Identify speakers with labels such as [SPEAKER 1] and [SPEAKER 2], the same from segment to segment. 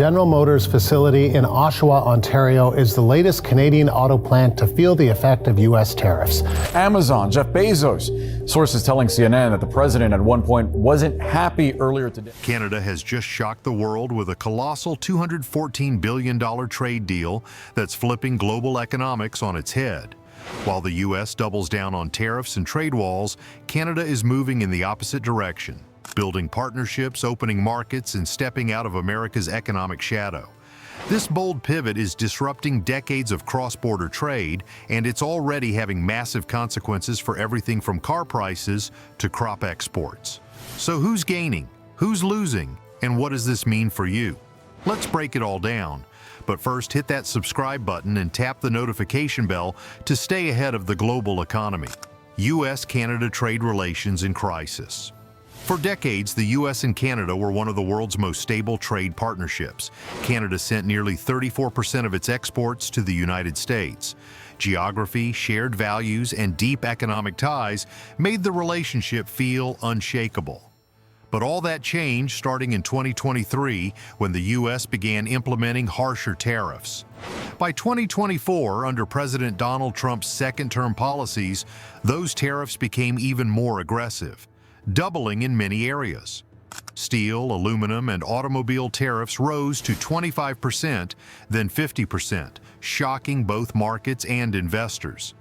[SPEAKER 1] General Motors facility in Oshawa, Ontario is the latest Canadian auto plant to feel the effect of U.S. tariffs.
[SPEAKER 2] Amazon, Jeff Bezos. Sources telling CNN that the president at one point wasn't happy earlier today.
[SPEAKER 3] Canada has just shocked the world with a colossal $214 billion trade deal that's flipping global economics on its head. While the U.S. doubles down on tariffs and trade walls, Canada is moving in the opposite direction, building partnerships, opening markets, and stepping out of America's economic shadow. This bold pivot is disrupting decades of cross-border trade, and it's already having massive consequences for everything from car prices to crop exports. So who's gaining? Who's losing? And what does this mean for you? Let's break it all down. But first, hit that subscribe button and tap the notification bell to stay ahead of the global economy. U.S. Canada trade relations in crisis. For decades, the U.S. and Canada were one of the world's most stable trade partnerships. Canada sent nearly 34% of its exports to the United States. Geography, shared values, and deep economic ties made the relationship feel unshakable. But all that changed starting in 2023 when the U.S. began implementing harsher tariffs. By 2024, under President Donald Trump's second-term policies, those tariffs became even more aggressive, doubling in many areas. Steel, aluminum, and automobile tariffs rose to 25%, then 50%, shocking both markets and investors.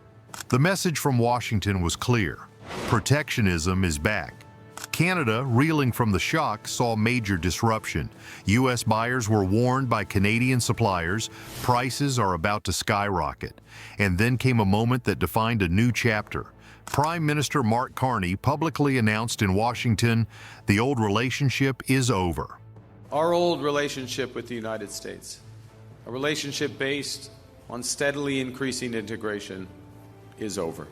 [SPEAKER 3] The message from Washington was clear: protectionism is back. Canada, reeling from the shock, saw major disruption. U.S. buyers were warned by Canadian suppliers prices are about to skyrocket. And then came a moment that defined a new chapter. Prime Minister Mark Carney publicly announced in Washington, the old relationship is over.
[SPEAKER 4] Our old relationship with the United States, a relationship based on steadily increasing integration, is over.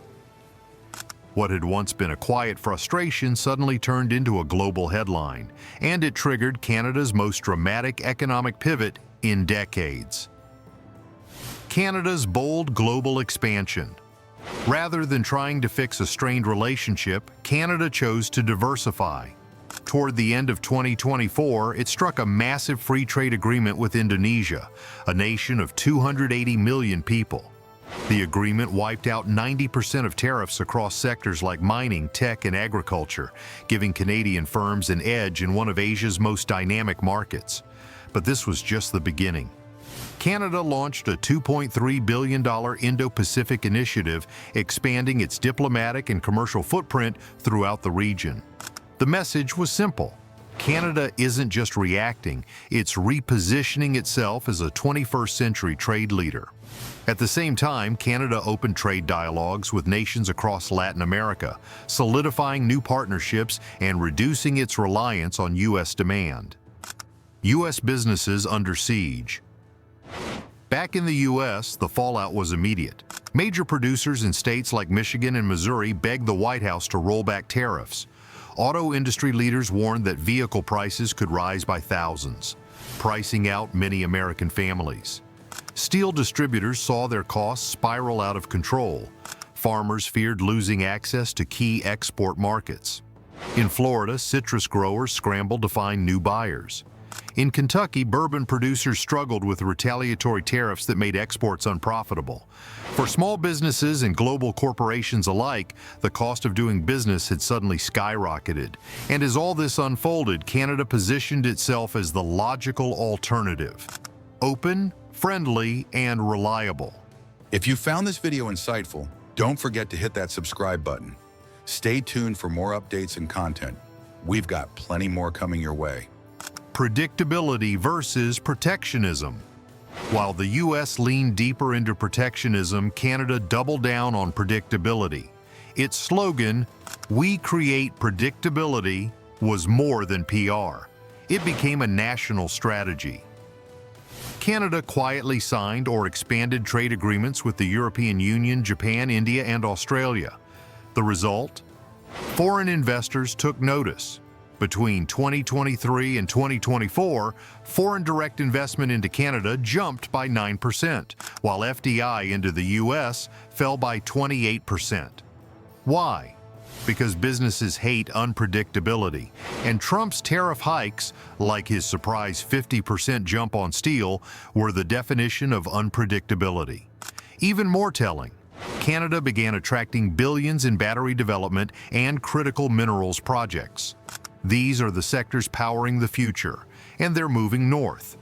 [SPEAKER 3] What had once been a quiet frustration suddenly turned into a global headline, and it triggered Canada's most dramatic economic pivot in decades. Canada's bold global expansion. Rather than trying to fix a strained relationship, Canada chose to diversify. Toward the end of 2024, it struck a massive free trade agreement with Indonesia, a nation of 280 million people. The agreement wiped out 90% of tariffs across sectors like mining, tech, and agriculture, giving Canadian firms an edge in one of Asia's most dynamic markets. But this was just the beginning. Canada launched a $2.3 billion Indo-Pacific initiative, expanding its diplomatic and commercial footprint throughout the region. The message was simple: Canada isn't just reacting, it's repositioning itself as a 21st century trade leader. At the same time, Canada opened trade dialogues with nations across Latin America, solidifying new partnerships and reducing its reliance on U.S. demand. U.S. businesses under siege. Back in the U.S., the fallout was immediate. Major producers in states like Michigan and Missouri begged the White House to roll back tariffs. Auto industry leaders warned that vehicle prices could rise by thousands, pricing out many American families. Steel distributors saw their costs spiral out of control. Farmers feared losing access to key export markets. In Florida, citrus growers scrambled to find new buyers. In Kentucky, bourbon producers struggled with retaliatory tariffs that made exports unprofitable. For small businesses and global corporations alike, the cost of doing business had suddenly skyrocketed. And as all this unfolded, Canada positioned itself as the logical alternative: open, friendly, and reliable.
[SPEAKER 5] If you found this video insightful, don't forget to hit that subscribe button. Stay tuned for more updates and content. We've got plenty more coming your way.
[SPEAKER 3] Predictability versus protectionism. While the U.S. leaned deeper into protectionism, Canada doubled down on predictability. Its slogan, "We create predictability," was more than PR. It became a national strategy. Canada quietly signed or expanded trade agreements with the European Union, Japan, India, and Australia. The result? Foreign investors took notice. Between 2023 and 2024, foreign direct investment into Canada jumped by 9%, while FDI into the U.S. fell by 28%. Why? because businesses hate unpredictability, and Trump's tariff hikes, like his surprise 50% jump on steel, were the definition of unpredictability. Even more telling, Canada began attracting billions in battery development and critical minerals projects. These are the sectors powering the future, and they're moving north.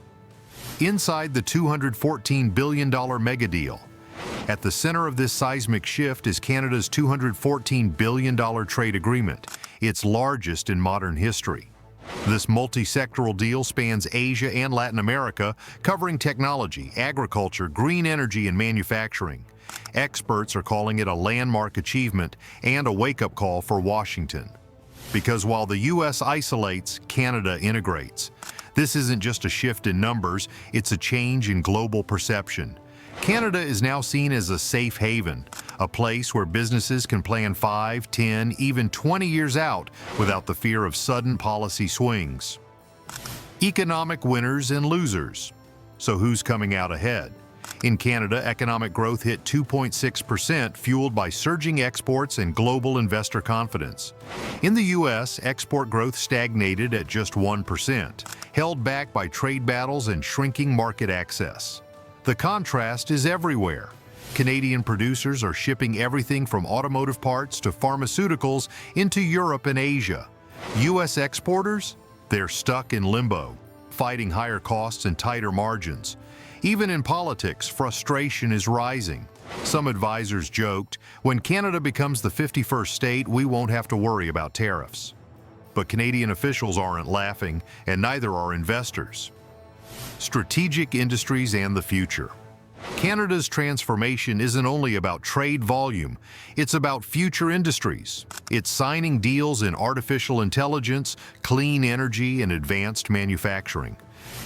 [SPEAKER 3] Inside the $214 billion mega deal, at the center of this seismic shift is Canada's $214 billion trade agreement, its largest in modern history. This multi-sectoral deal spans Asia and Latin America, covering technology, agriculture, green energy, and manufacturing. Experts are calling it a landmark achievement and a wake-up call for Washington. Because while the U.S. isolates, Canada integrates. This isn't just a shift in numbers, it's a change in global perception. Canada is now seen as a safe haven, a place where businesses can plan 5, 10, even 20 years out without the fear of sudden policy swings. Economic winners and losers. So who's coming out ahead? In Canada, economic growth hit 2.6%, fueled by surging exports and global investor confidence. In the U.S., export growth stagnated at just 1%, held back by trade battles and shrinking market access. The contrast is everywhere. Canadian producers are shipping everything from automotive parts to pharmaceuticals into Europe and Asia. U.S. exporters? They're stuck in limbo, fighting higher costs and tighter margins. Even in politics, frustration is rising. Some advisors joked, when Canada becomes the 51st state, we won't have to worry about tariffs. But Canadian officials aren't laughing, and neither are investors. Strategic industries and the future. Canada's transformation isn't only about trade volume, it's about future industries. It's signing deals in artificial intelligence, clean energy, and advanced manufacturing.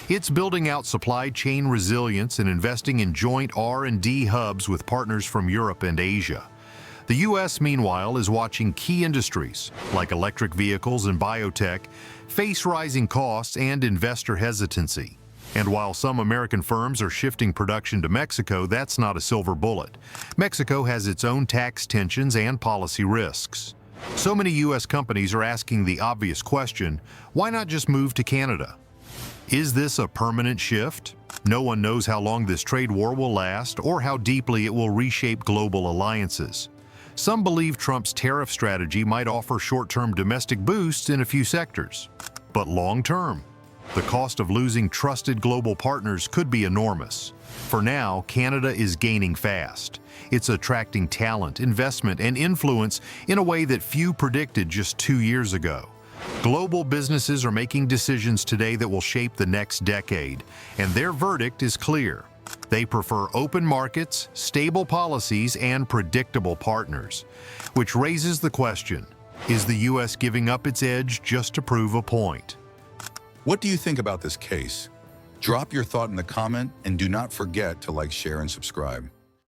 [SPEAKER 3] It's building out supply chain resilience and investing in joint R&D hubs with partners from Europe and Asia. The U.S., meanwhile, is watching key industries, like electric vehicles and biotech, face rising costs and investor hesitancy. And while some American firms are shifting production to Mexico, that's not a silver bullet. Mexico has its own tax tensions and policy risks. So many U.S. companies are asking the obvious question, why not just move to Canada? Is this a permanent shift? No one knows how long this trade war will last or how deeply it will reshape global alliances. Some believe Trump's tariff strategy might offer short-term domestic boosts in a few sectors. But long-term, the cost of losing trusted global partners could be enormous. For now, Canada is gaining fast. It's attracting talent, investment, and influence in a way that few predicted just 2 years ago. Global businesses are making decisions today that will shape the next decade, and their verdict is clear. They prefer open markets, stable policies, and predictable partners. Which raises the question, is the U.S. giving up its edge just to prove a point?
[SPEAKER 5] What do you think about this case? Drop your thought in the comment and do not forget to like, share, and subscribe.